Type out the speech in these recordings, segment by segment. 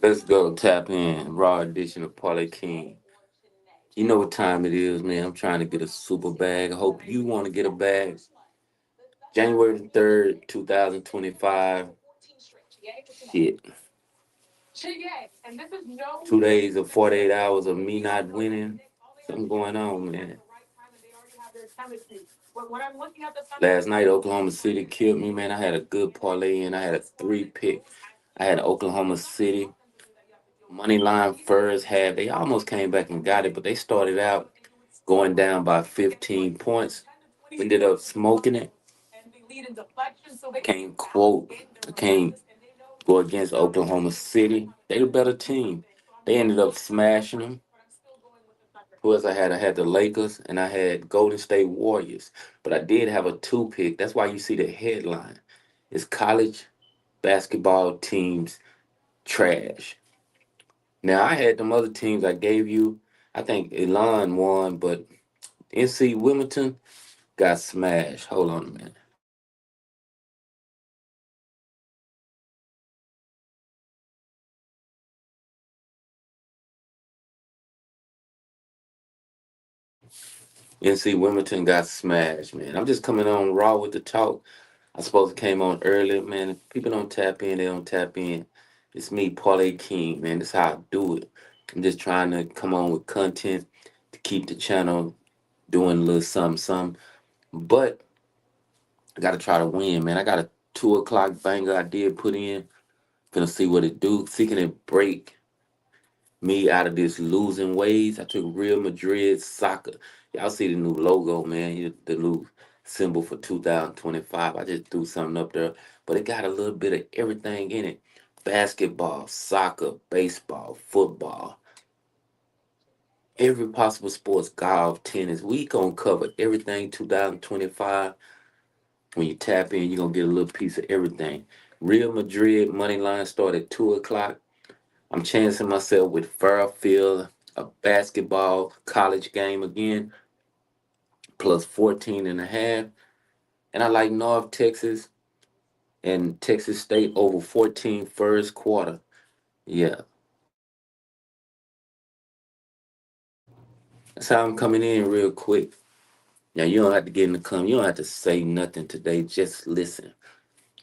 Let's go tap in. Raw edition of Parlay King. You know what time it is, man. I'm trying to get a super bag. I hope you want to get a bag. January the 3rd, 2025. Shit. 2 days or 48 hours of me not winning. Something going on, man. Last night, Oklahoma City killed me, man. I had a good parlay and I had a three pick. I had Oklahoma City money line first half. They almost came back and got it, but they started out going down by 15 points. Ended up smoking it. Can't quote. I can't go against Oklahoma City. They the better team. They ended up smashing them. Who else I had? I had the Lakers and I had Golden State Warriors. But I did have a two pick. That's why you see the headline. It's college basketball teams trash. Now I had them other teams I gave you. I think Elon won, but NC Wilmington got smashed. Hold on a minute. NC Wilmington got smashed, man. I'm just coming on raw with the talk. I suppose it came on earlier, man. If people don't tap in, they don't tap in. It's me, Parlay King, man. That's how I do it. I'm just trying to come on with content to keep the channel doing a little something, something. But I got to try to win, man. I got a 2 o'clock banger I did put in. Gonna see what it do. Seeking it break me out of this losing ways. I took Real Madrid soccer. Y'all see the new logo, man. The new symbol for 2025. I just threw something up there, but it got a little bit of everything in it. Basketball, soccer, baseball, football, every possible sports, golf, tennis. We gonna cover everything 2025. When you tap in, you're gonna get a little piece of everything. Real Madrid money line start at 2 o'clock. I'm chancing myself with Fairfield, a basketball college game again, plus 14 and a half. And I like North Texas and Texas State over 14 first quarter. Yeah, that's how I'm coming in real quick. Now, you don't have to get in the You don't have to say nothing today. Just listen.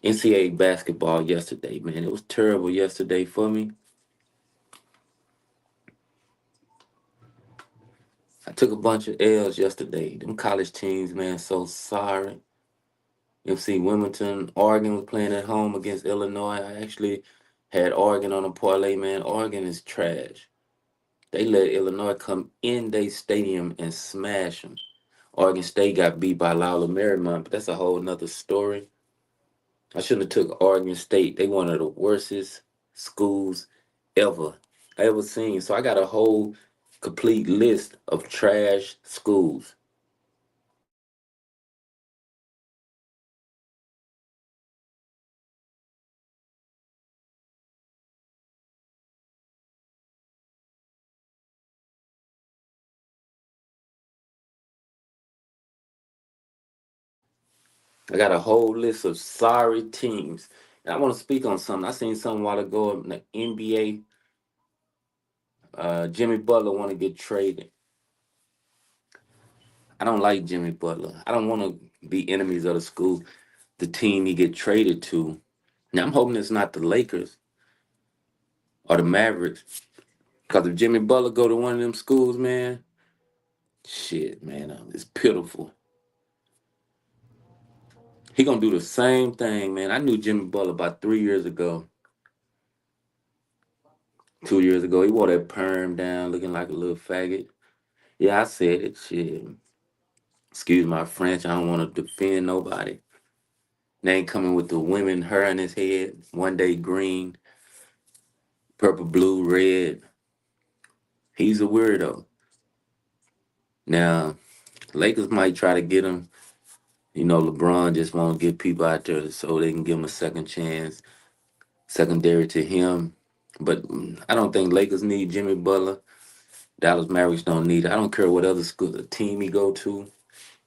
NCAA basketball yesterday, man. It was terrible yesterday for me. I took a bunch of L's yesterday. Them college teams, man, so sorry. FC Wilmington, Oregon was playing at home against Illinois. I actually had Oregon on a parlay, man. Oregon is trash. They let Illinois come in their stadium and smash them. Oregon State got beat by Loyola Marymount, but that's a whole nother story. I shouldn't have took Oregon State. They one of the worstest schools ever I ever seen. So I got a whole complete list of trash schools. I got a whole list of sorry teams. And I want to speak on something. I seen something a while ago in the NBA. Jimmy Butler want to get traded. I don't like Jimmy Butler. I don't want to be enemies of the school, the team he get traded to. Now I'm hoping it's not the Lakers or the Mavericks. Because if Jimmy Butler go to one of them schools, man, shit, man, it's pitiful. He gonna do the same thing, man. I knew Jimmy Butler about 3 years ago, 2 years ago. He wore that perm down, looking like a little faggot. Yeah, I said it. Shit. Excuse my French. I don't want to defend nobody. They ain't coming with the women hair in his head. One day green, purple, blue, red. He's a weirdo. Now, Lakers might try to get him. You know, LeBron just won't get people out there so they can give him a second chance, secondary to him. But I don't think Lakers need Jimmy Butler. Dallas Mavericks don't need it. I don't care what other school, team he go to.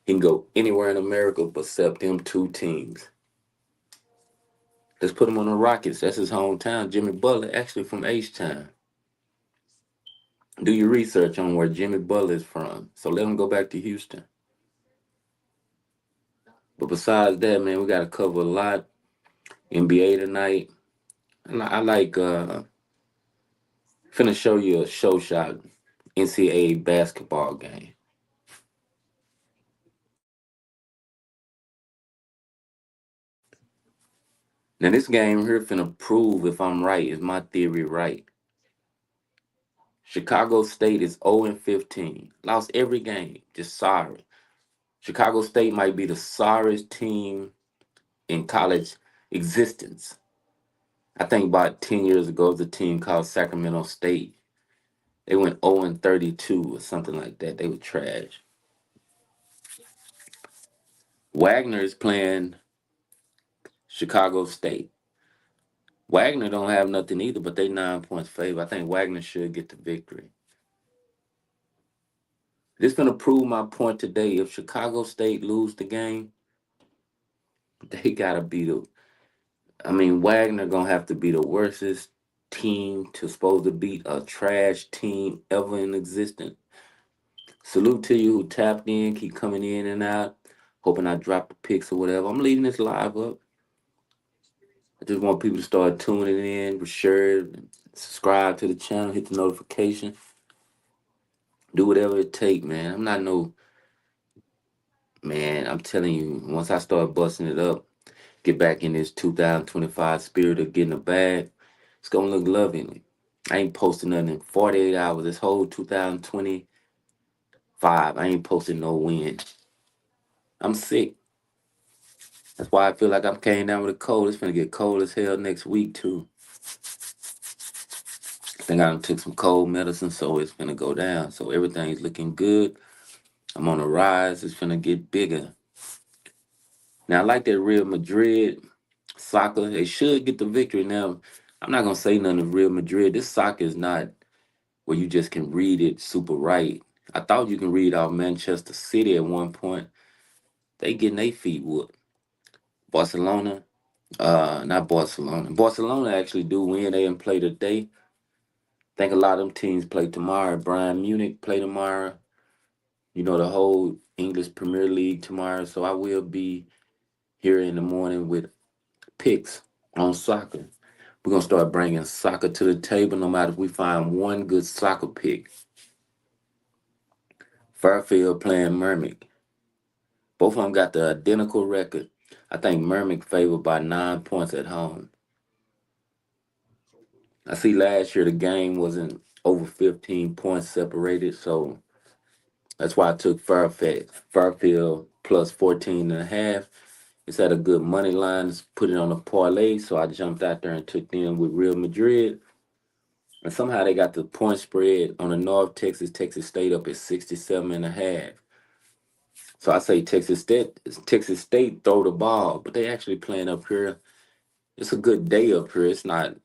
He can go anywhere in America but except them two teams. Let's put him on the Rockets. That's his hometown. Jimmy Butler, actually from H-Town. Do your research on where Jimmy Butler is from. So let him go back to Houston. But besides that, man, we got to cover a lot. NBA tonight. I like finna show you a show shot NCAA basketball game. Now this game here finna prove if I'm right, is my theory right. Chicago State is 0 and 15. Lost every game. Just sorry. Chicago State might be the sorriest team in college existence. I think about 10 years ago, the team called Sacramento State. They went 0 and 32 or something like that. They were trash. Wagner is playing Chicago State. Wagner don't have nothing either, but they 9 points favor. I think Wagner should get the victory. This gonna prove my point today. If Chicago State lose the game, they gotta be the. I mean, Wagner gonna have to be the worstest team to supposed to beat a trash team ever in existence. Salute to you who tapped in, keep coming in and out, hoping I drop the picks or whatever. I'm leaving this live up. I just want people to start tuning in, share, subscribe to the channel, hit the notification, do whatever it take, man. I'm not no man. I'm telling you, once I start busting it up, get back in this 2025 spirit of getting a bag, it's gonna look lovely. I ain't posting nothing in 48 hours. This whole 2025, I ain't posting no win. I'm sick. That's why I feel like I'm came down with a cold. It's gonna get cold as hell next week too. I think I done took some cold medicine, so it's gonna go down. So everything's looking good. I'm on a rise. It's gonna get bigger. Now I like that Real Madrid soccer. They should get the victory. Now I'm not gonna say nothing of Real Madrid. This soccer is not where you just can read it super right. I thought you can read out Manchester City at one point. They getting their feet whooped. Barcelona, not Barcelona. Barcelona actually do win. They didn't play today. Think a lot of them teams play tomorrow. Bayern Munich play tomorrow. You know, the whole English Premier League tomorrow. So I will be here in the morning with picks on soccer. We're gonna start bringing soccer to the table. No matter if we find one good soccer pick. Fairfield playing Merrimack. Both of them got the identical record. I think Merrimack favored by 9 points at home. I see last year the game wasn't over 15 points separated, so that's why I took Fairfield plus 14 and a half. It's at a good money line. Let's put it on a parlay, so I jumped out there and took them with Real Madrid. And somehow they got the point spread on the North Texas State up at 67 and a half. So I say Texas State throw the ball, but they actually playing up here. It's a good day up here. It's not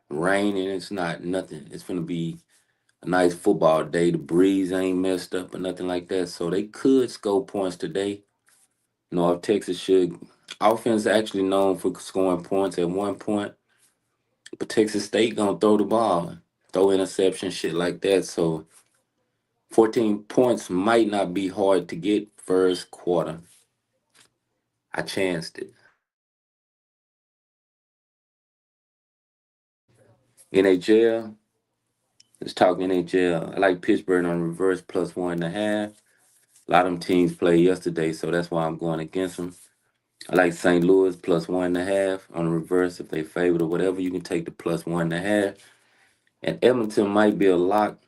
raining. It's not nothing. It's gonna be a nice football day. The breeze ain't messed up or nothing like that. So they could score points today. North Texas should. Offense actually known for scoring points at one point, but Texas State gonna throw the ball, throw interception, shit like that. So 14 points might not be hard to get first quarter. I chanced it. NHL, let's talk NHL. I like Pittsburgh on reverse plus 1.5. A lot of them teams played yesterday, so that's why I'm going against them. I like St. Louis plus 1.5 on the reverse if they favored or whatever. You can take the plus 1.5. And Edmonton might be a lock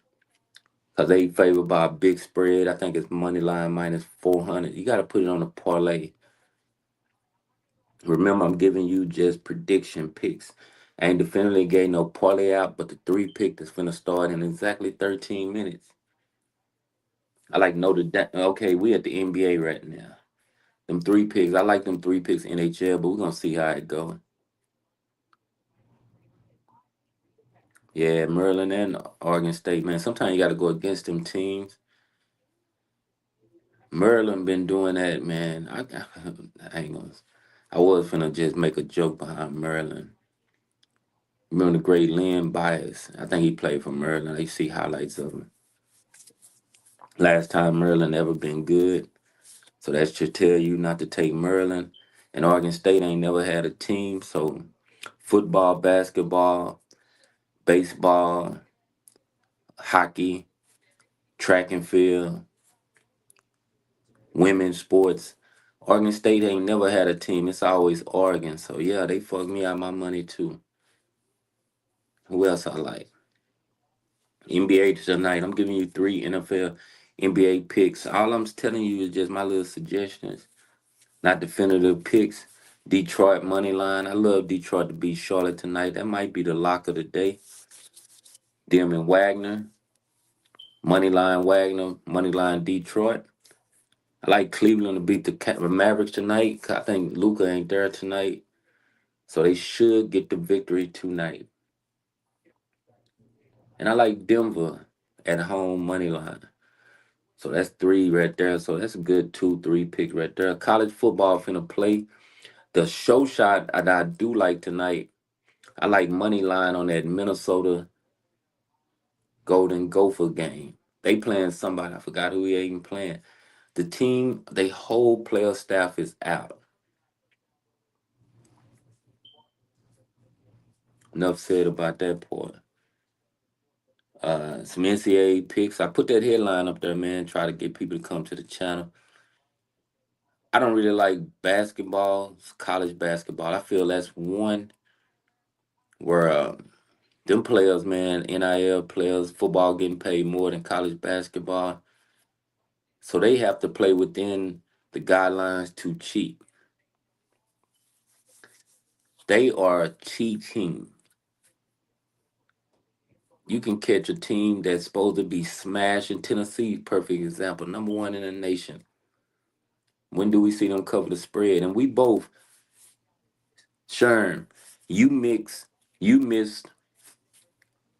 because they favored by a big spread. I think it's money line minus 400. You got to put it on a parlay. Remember, I'm giving you just prediction picks. I ain't definitely gave no parlay out, but the three pick that's finna start in exactly 13 minutes. I like Notre Dame. Okay, we at the NBA right now. Them three picks. I like them three picks NHL, but we're gonna see how it go. Yeah, Maryland and Oregon State, man. Sometimes you got to go against them teams. Maryland been doing that, man. I ain't gonna. I was finna just make a joke behind Maryland. Remember the great Lynn Bias? I think he played for Maryland. I see highlights of him. Last time Maryland ever been good. So that should tell you not to take Maryland. And Oregon State ain't never had a team. So football, basketball, baseball, hockey, track and field, women's sports. Oregon State ain't never had a team. It's always Oregon. So yeah, they fucked me out my money too. Who else I like? NBA tonight. I'm giving you three NFL NBA picks. All I'm telling you is just my little suggestions, not definitive picks. Detroit money line. I love Detroit to beat Charlotte tonight. That might be the lock of the day. Them and Wagner, money line Detroit. I like Cleveland to beat the Mavericks tonight. 'Cause I think Luca ain't there tonight, so they should get the victory tonight. And I like Denver at home money line. So that's three right there. So that's a good 2, 3 pick right there. College football finna play. The show shot that I do like tonight, I like money line on that Minnesota Golden Gopher game. They playing somebody. I forgot who he even playing. The team, they whole player staff is out. Enough said about that part. Some NCAA picks. I put that headline up there, man. Try to get people to come to the channel. I don't really like basketball, college basketball. I feel that's one where them players, man, NIL players, football getting paid more than college basketball. So they have to play within the guidelines to cheat. They are cheating. You can catch a team that's supposed to be smashing Tennessee, perfect example, number one in the nation. When do we see them cover the spread? And we both, Sherm, you mix, you missed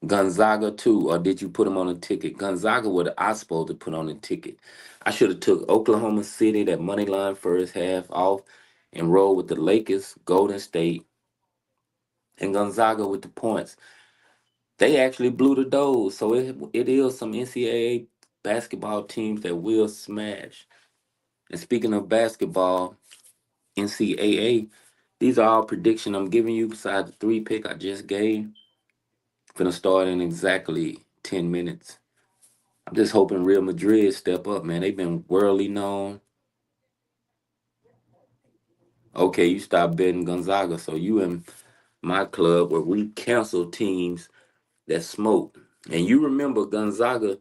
Gonzaga too, or did you put him on a ticket? Gonzaga what I supposed to put on a ticket. I should have took Oklahoma City, that money line first half off, and rolled with the Lakers, Golden State, and Gonzaga with the points. They actually blew the doors, so it is some NCAA basketball teams that will smash. And speaking of basketball, NCAA, these are all prediction I'm giving you besides the three pick I just gave. Gonna start in exactly 10 minutes. I'm just hoping Real Madrid step up, man. They've been worldly known. Okay, you stop betting Gonzaga, so you in my club where we cancel teams that smoke. And you remember Gonzaga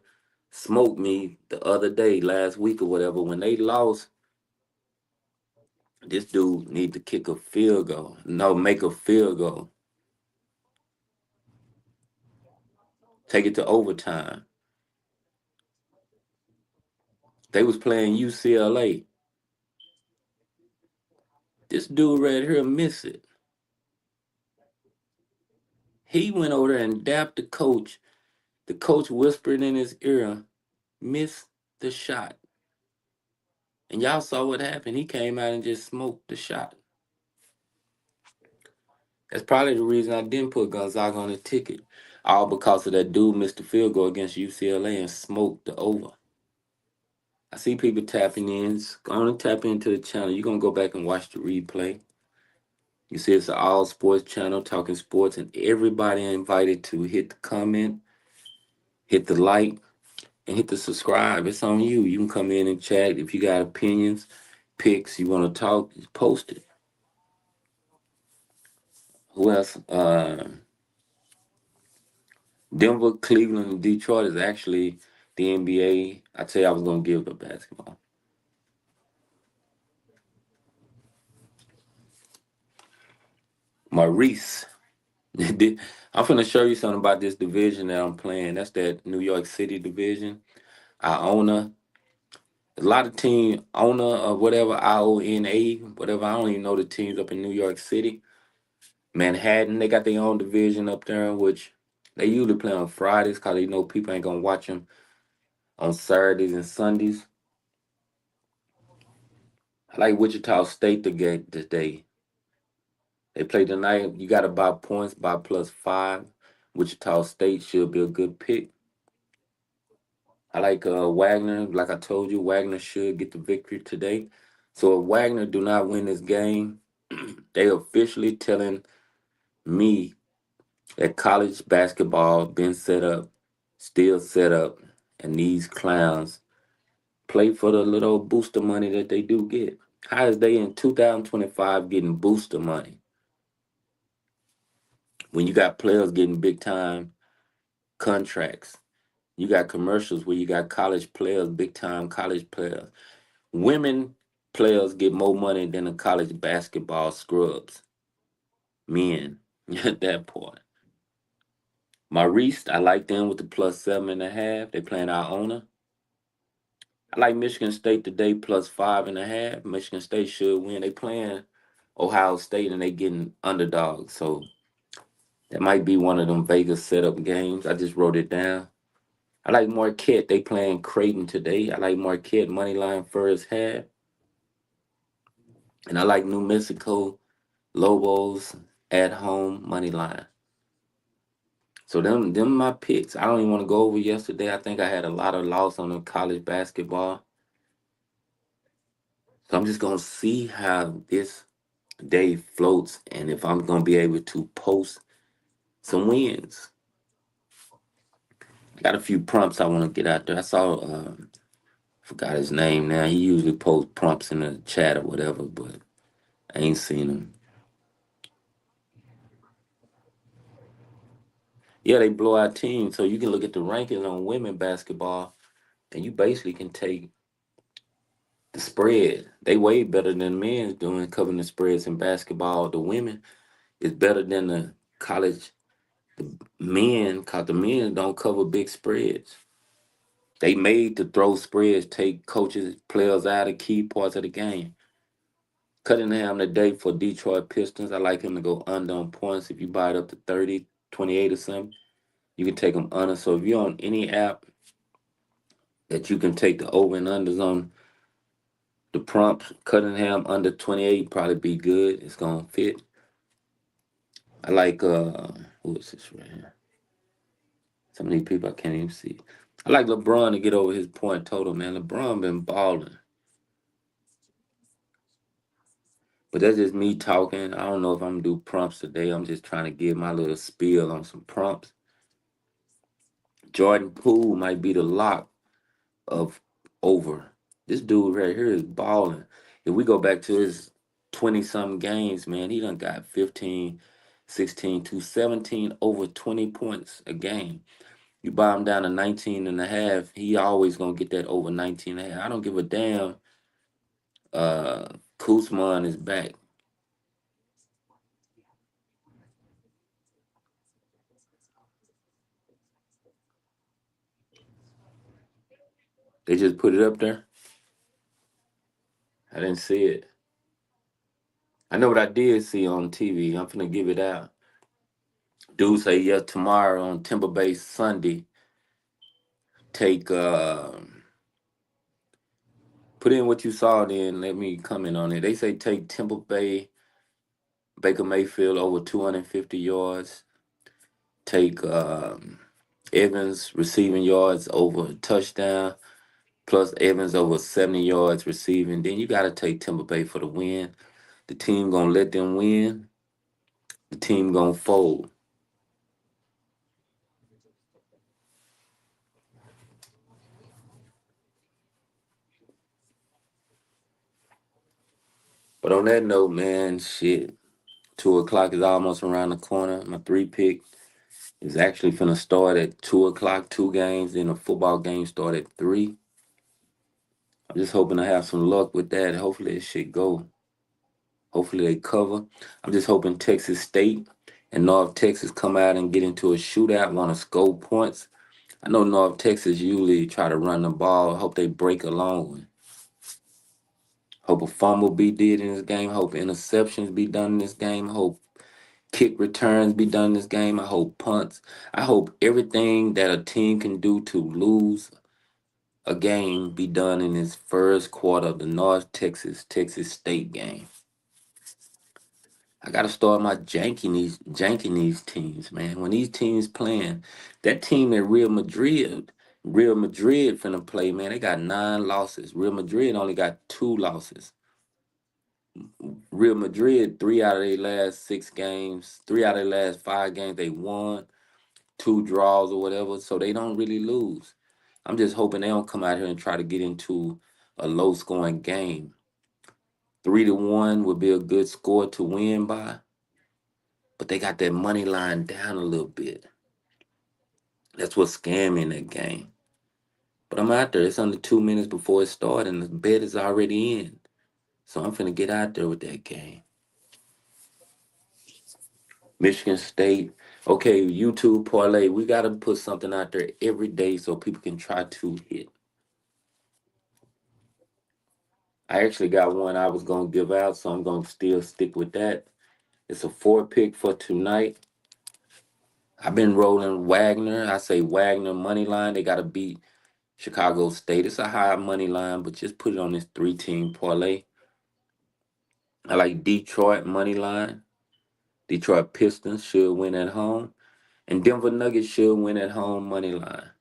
smoked me the other day, last week or whatever. When they lost, this dude need to kick a field goal. No, make a field goal. Take it to overtime. They was playing UCLA. This dude right here missed it. He went over there and dapped the coach. The coach whispered in his ear, "Miss the shot." And y'all saw what happened. He came out and just smoked the shot. That's probably the reason I didn't put Gonzaga on the ticket. All because of that dude missed the field goal against UCLA and smoked the over. I see people tapping in. Go on and tap into the channel. You're going to go back and watch the replay. You see it's an all sports channel talking sports, and everybody invited to hit the comment, hit the like, and hit the subscribe. It's on you. You can come in and chat. If you got opinions, picks, you want to talk, just post it. Who else? Denver, Cleveland, and Detroit is actually the NBA. I tell you, I was gonna give the basketball. Maurice, I'm gonna show you something about this division that I'm playing. That's that New York City division. Iona, a lot of team owner or whatever, IONA, whatever. I don't even know the teams up in New York City. Manhattan, they got their own division up there, which they usually play on Fridays because they know people ain't gonna watch them on Saturdays and Sundays. I like Wichita State to get today. They play tonight. You got to buy points by +5. Wichita State should be a good pick. I like Wagner. Like I told you, Wagner should get the victory today. So if Wagner do not win this game, they officially telling me that college basketball been set up, still set up, and these clowns play for the little booster money that they do get. How is they in 2025 getting booster money when you got players getting big time contracts? You got commercials where you got college players, big time college players. Women players get more money than the college basketball scrubs. Men at that point. Maurice, I like them with the +7.5. They playing our owner. I like Michigan State today +5.5. Michigan State should win. They playing Ohio State and they getting underdogs. So that might be one of them Vegas setup games. I just wrote it down. I like Marquette. They playing Creighton today. I like Marquette money line first half. And I like New Mexico Lobos at home money line. So them my picks. I don't even want to go over yesterday. I think I had a lot of loss on the college basketball. So I'm just gonna see how this day floats and if I'm gonna be able to post some wins. Got a few prompts I want to get out there. I saw forgot his name now. He usually posts prompts in the chat or whatever, but I ain't seen him. Yeah, they blow out teams. So you can look at the rankings on women basketball and you basically can take the spread. They way better than men's doing covering the spreads in basketball. The women is better than the college men because the men don't cover big spreads. They made to throw spreads, take coaches, players out of key parts of the game. Cunningham today for Detroit Pistons. I like him to go under on points. If you buy it up to 30, 28 or something, you can take him under. So if you're on any app that you can take the over and unders on the prompts, Cunningham under 28 probably be good. It's gonna fit. I like who is this right here? Some of these people I can't even see. I like LeBron to get over his point total, man. LeBron been balling. But that's just me talking. I don't know if I'm gonna do prompts today. I'm just trying to give my little spiel on some prompts. Jordan Poole might be the lock of over. This dude right here is balling. If we go back to his 20 something games, man, he done got 15, 16 to 17 over 20 points a game. You buy him down to 19 and a half, he always gonna get that over 19 and a half. I don't give a damn. Kuzman is back. They just put it up there. I didn't see it. I know what I did see on TV. I'm finna give it out. Dude say yeah tomorrow on Timber Bay Sunday. Take put in what you saw then let me comment on it. They say take Timber Bay Baker Mayfield over 250 yards. Take Evans receiving yards over a touchdown. Plus Evans over 70 yards receiving. Then you gotta take Timber Bay for the win. The team gonna let them win. The team gonna fold. But on that note, man, shit. 2 o'clock is almost around the corner. My three pick is actually finna start at 2 o'clock, two games, then a football game start at 3. I'm just hoping to have some luck with that. Hopefully it should go. Hopefully they cover. I'm just hoping Texas State and North Texas come out and get into a shootout, want to score points. I know North Texas usually try to run the ball. I hope they break a long one. Hope a fumble be did in this game. Hope interceptions be done in this game. Hope kick returns be done in this game. I hope punts. I hope everything that a team can do to lose a game be done in this first quarter of the North Texas State game. I gotta start my janking these teams, man. When these teams playing, that team at Real Madrid finna play, man. They got 9 losses. Real Madrid only got 2 losses. Real Madrid, 3 out of their last 6 games, 3 out of their last 5 games, they won, 2 draws or whatever. So they don't really lose. I'm just hoping they don't come out here and try to get into a low scoring game. 3-1 would be a good score to win by, but they got that money line down a little bit. That's what's scamming that game. But I'm out there. It's under 2 minutes before it starts, and the bet is already in. So I'm finna get out there with that game. Michigan State. Okay, YouTube parlay. We gotta put something out there every day so people can try to hit. I actually got one I was gonna give out, so I'm gonna still stick with that. It's a 4 pick for tonight. I've been rolling Wagner. I say Wagner money line. They gotta beat Chicago State. It's a high money line, but just put it on this 3-team parlay. I like Detroit money line. Detroit Pistons should win at home. And Denver Nuggets should win at home money line.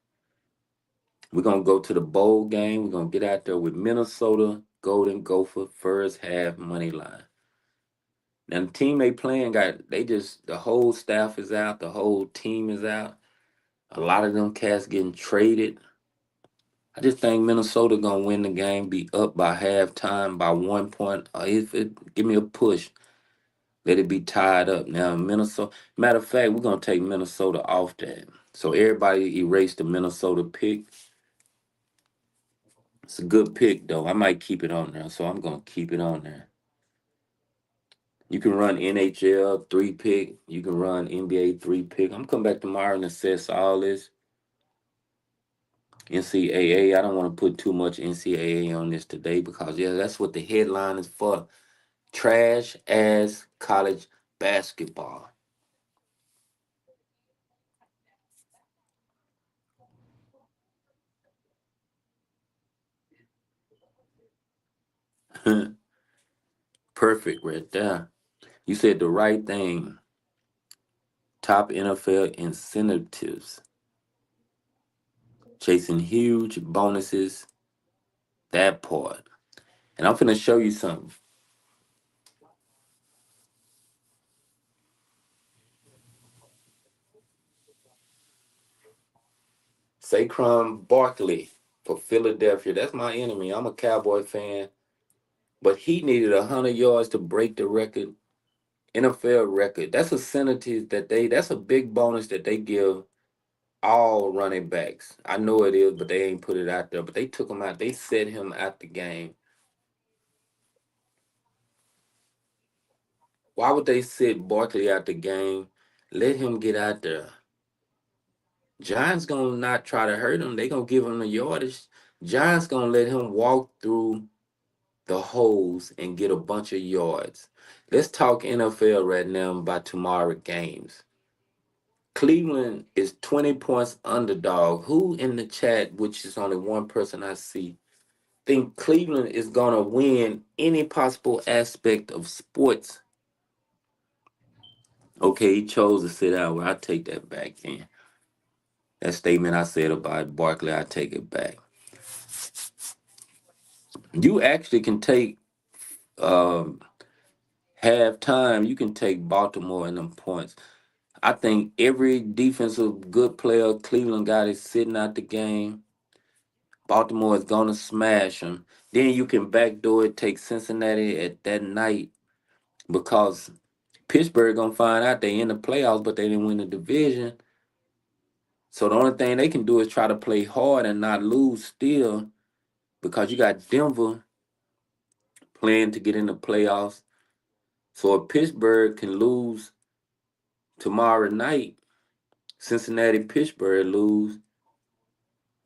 We're gonna go to the bowl game. We're gonna get out there with Minnesota Golden Gopher first half money line. Now the team they playing the whole staff is out, the whole team is out. A lot of them cats getting traded. I just think Minnesota gonna win the game, be up by halftime by 1 point. If it give me a push, let it be tied up. Now Minnesota. Matter of fact, we're gonna take Minnesota off that. So everybody erase the Minnesota pick. It's a good pick though. I might keep it on there, so I'm gonna keep it on there. You can run NHL 3 pick. You can run NBA 3 pick. I'm coming back tomorrow and assess all this. NCAA. I don't want to put too much NCAA on this today because yeah, that's what the headline is for. Trash ass college basketball. Perfect right there. You said the right thing. Top NFL incentives. Chasing huge bonuses. That part. And I'm finna show you something. Saquon Barkley for Philadelphia. That's my enemy. I'm a Cowboy fan. But he needed 100 yards to break the record, NFL record. That's a big bonus that they give all running backs. I know it is, but they ain't put it out there. But they took him out. They set him out the game. Why would they sit Barkley out the game? Let him get out there. Giants gonna not try to hurt him. They gonna give him the yardage. Giants gonna let him walk through the holes and get a bunch of yards. Let's talk NFL right now about tomorrow games. Cleveland is 20 points underdog. Who in the chat, which is only one person I see, think Cleveland is going to win any possible aspect of sports? Okay, he chose to sit out. Well, I take that back then. That statement I said about Barkley, I take it back. You actually can take um, halftime. You can take Baltimore in them points. I think every defensive good player Cleveland got is sitting out the game. Baltimore is gonna smash them. Then you can backdoor it, take Cincinnati at that night because Pittsburgh gonna find out they in the playoffs, but they didn't win the division. So the only thing they can do is try to play hard and not lose still, because you got Denver playing to get in the playoffs. So if Pittsburgh can lose tomorrow night, Cincinnati, Pittsburgh lose,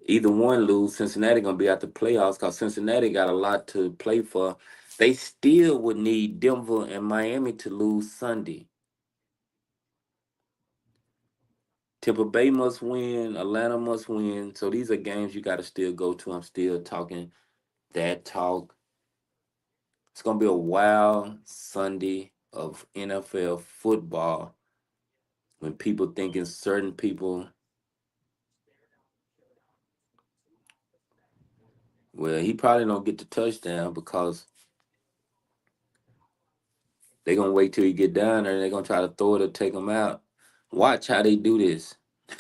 either one lose, Cincinnati gonna be out the playoffs because Cincinnati got a lot to play for. They still would need Denver and Miami to lose Sunday. Tampa Bay must win, Atlanta must win. So these are games you got to still go to. I'm still talking that talk. It's gonna be a wild Sunday of NFL football when people thinking certain people, well, he probably don't get the touchdown because they gonna wait till he get down there and they gonna try to throw it or take him out. Watch how they do this.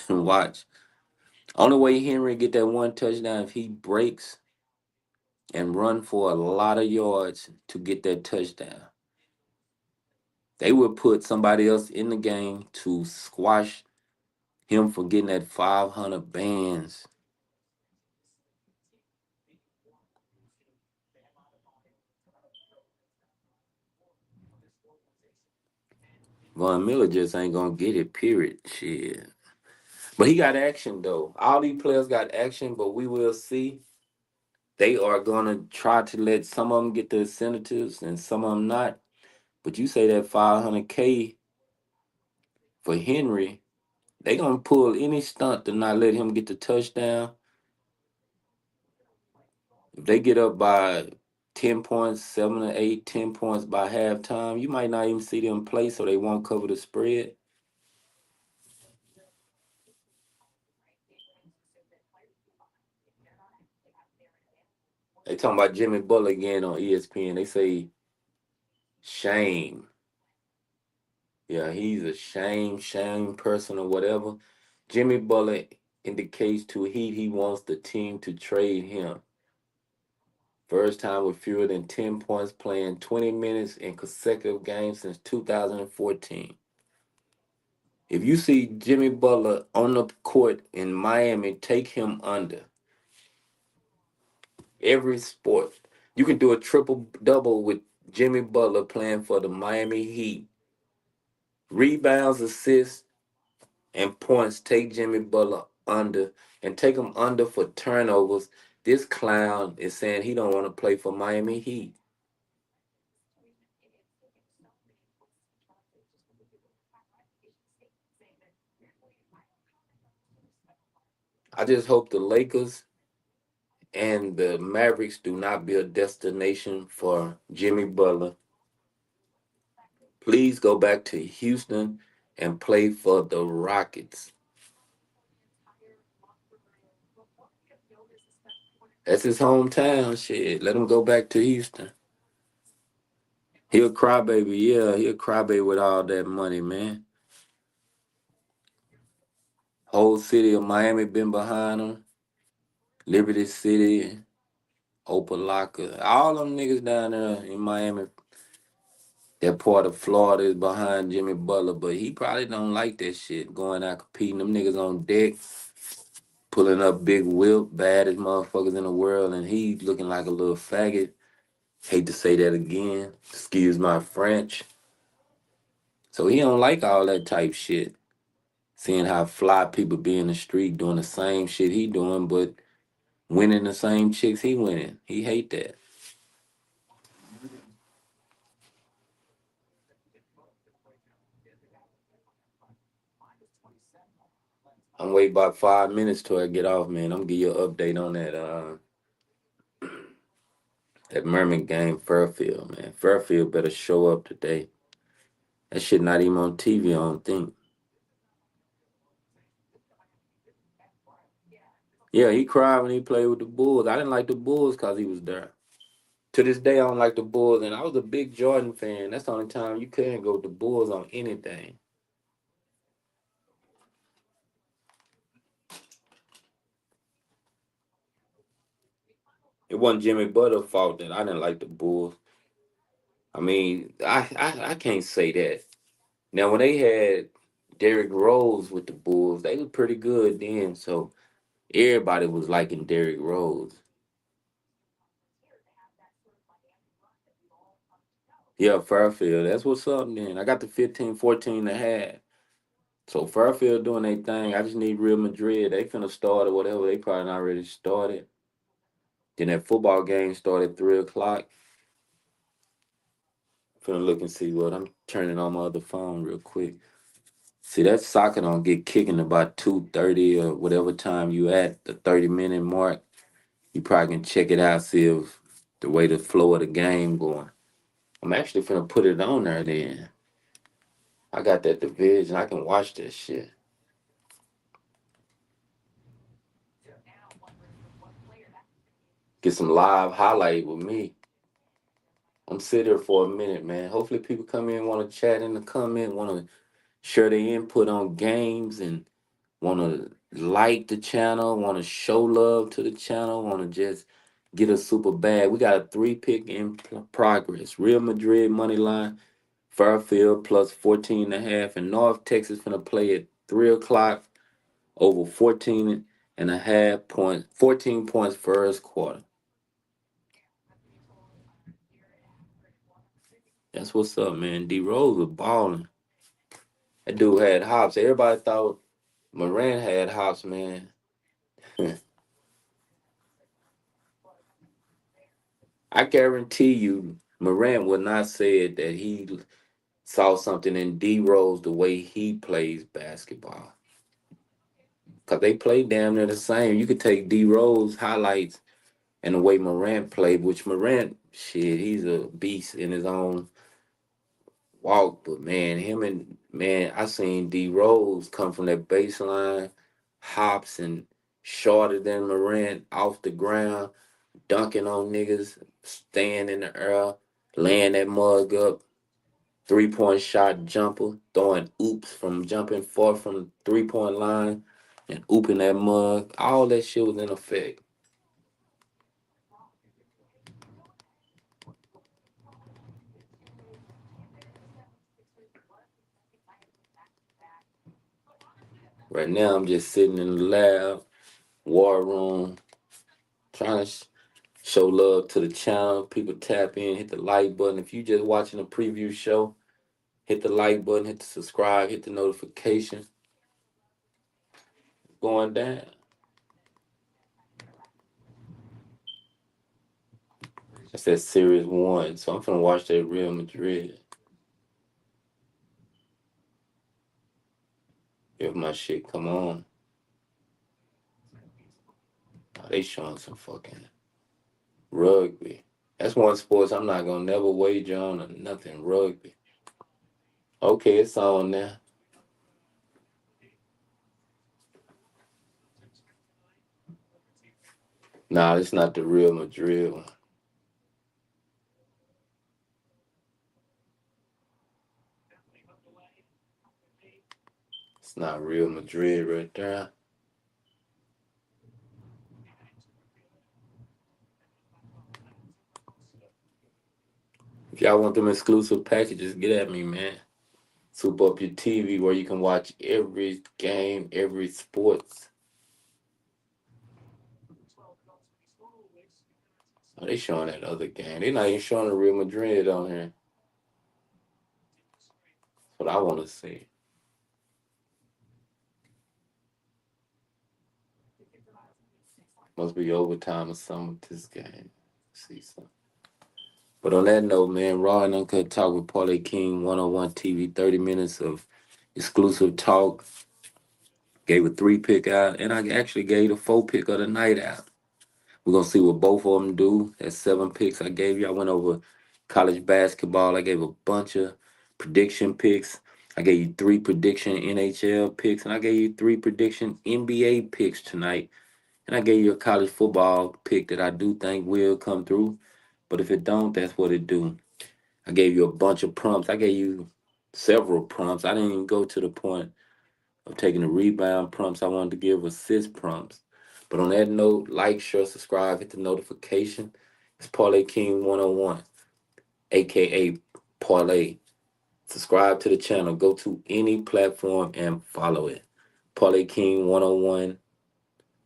Watch. Only way Henry get that one touchdown if he breaks and run for a lot of yards to get that touchdown. They would put somebody else in the game to squash him for getting that 500 bands. Von Miller just ain't gonna get it, period. Shit. But he got action though. All these players got action, but we will see. They are gonna try to let some of them get the incentives and some of them not. But you say that 500K for Henry, they gonna pull any stunt to not let him get the touchdown. If they get up by 10 points, 7 or 8, 10 points by halftime, you might not even see them play, so they won't cover the spread. They talking about Jimmy Butler again on ESPN. They say shame. Yeah, he's a shame person or whatever. Jimmy Butler indicates to Heat he wants the team to trade him. First time with fewer than 10 points playing 20 minutes in consecutive games since 2014. If you see Jimmy Butler on the court in Miami, take him under every sport. You can do a triple double with Jimmy Butler playing for the Miami Heat. Rebounds, assists, and points. Take Jimmy Butler under and take him under for turnovers. This clown is saying he don't want to play for Miami Heat. I just hope the Lakers and the Mavericks do not be a destination for Jimmy Butler. Please go back to Houston and play for the Rockets. That's his hometown. Shit, let him go back to Houston. He a crybaby. Yeah, he a crybaby with all that money, man. Whole city of Miami been behind him. Liberty City, Opalaka, all them niggas down there in Miami. That part of Florida is behind Jimmy Butler, but he probably don't like that shit. Going out competing, them niggas on deck, pulling up big whip, baddest motherfuckers in the world, and he looking like a little faggot. Hate to say that again. Excuse my French. So he don't like all that type shit. Seeing how fly people be in the street doing the same shit he doing, but winning the same chicks he winning. He hate that. I'm waiting about 5 minutes till I get off, man. I'm gonna give you an update on that Merman game, Fairfield, man. Fairfield better show up today. That shit not even on TV, I don't think. Yeah, he cried when he played with the Bulls. I didn't like the Bulls because he was there. To this day, I don't like the Bulls, and I was a big Jordan fan. That's the only time you couldn't go with the Bulls on anything. It wasn't Jimmy Butler's fault that I didn't like the Bulls. I mean, I can't say that. Now, when they had Derrick Rose with the Bulls, they were pretty good then. So everybody was liking Derrick Rose. Yeah, Fairfield. That's what's up then. I got the 15-14 to have. So Fairfield doing their thing. I just need Real Madrid. They finna start or whatever. They probably not already started. Then that football game started at 3 o'clock. Finna look and see what I'm turning on my other phone real quick. See that soccer don't get kicking about 2:30 or whatever time you at the 30-minute mark. You probably can check it out, see if the way the flow of the game going. I'm actually finna put it on there then. I got that division. I can watch that shit. Get some live highlight with me. I'm sitting here for a minute, man. Hopefully people come in, want to chat in the comment, want to share their input on games and want to like the channel, want to show love to the channel, want to just get a super bag. We got a 3-pick in progress. Real Madrid money line, Fairfield plus 14 and a half, and North Texas finna play at 3 o'clock over 14 and a half points, 14 points first quarter. That's what's up, man. D Rose was balling. That dude had hops. Everybody thought Moran had hops, man. I guarantee you, Morant would not say that he saw something in D Rose the way he plays basketball. Cause they play damn near the same. You could take D Rose highlights and the way Morant played, which Morant, shit, he's a beast in his own walk. But man, him and man, I seen D Rose come from that baseline, hops and shorter than Morant off the ground, dunking on niggas, staying in the air, laying that mug up. 3-point shot jumper, throwing oops from jumping far from the 3-point line and ooping that mug. All that shit was in effect. Right now, I'm just sitting in the lab, war room, trying to show love to the channel. People tap in, hit the like button. If you just watching a preview show, hit the like button, hit the subscribe, hit the notification. Going down. That's that Series 1. So I'm finna watch that Real Madrid. If my shit come on. Oh, they showing some fucking rugby. That's one sports I'm not gonna never wager on or nothing. Rugby. Okay, it's on now. Nah, it's not the Real Madrid one. It's not Real Madrid right there. If y'all want them exclusive packages, get at me, man. Soup up your TV where you can watch every game, every sports. Oh, they showing that other game. They not even showing the Real Madrid on here. That's what I want to see. Must be overtime or something with this game. See something. But on that note, man, Raw and Uncut Talk with Parlay King, 101 TV, 30 minutes of exclusive talk. Gave a 3-pick out, and I actually gave a 4-pick of the night out. We're going to see what both of them do. That's 7 picks I gave you. I went over college basketball. I gave a bunch of prediction picks. I gave you 3 prediction NHL picks, and I gave you 3 prediction NBA picks tonight. And I gave you a college football pick that I do think will come through. But if it don't, that's what it do. I gave you a bunch of prompts. I gave you several prompts. I didn't even go to the point of taking the rebound prompts. I wanted to give assist prompts. But on that note, like, share, subscribe, hit the notification. It's Parlay King 101, aka Parlay. Subscribe to the channel. Go to any platform and follow it. Parlay King 101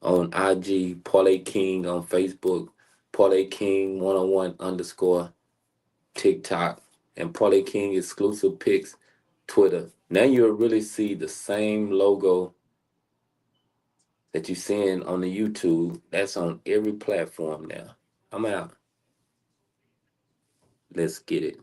on IG, Parlay King on Facebook, Parlay King 101 underscore TikTok, and Parlay King exclusive pics Twitter. Now you'll really see the same logo that you're seeing on the YouTube. That's on every platform now. I'm out. Let's get it.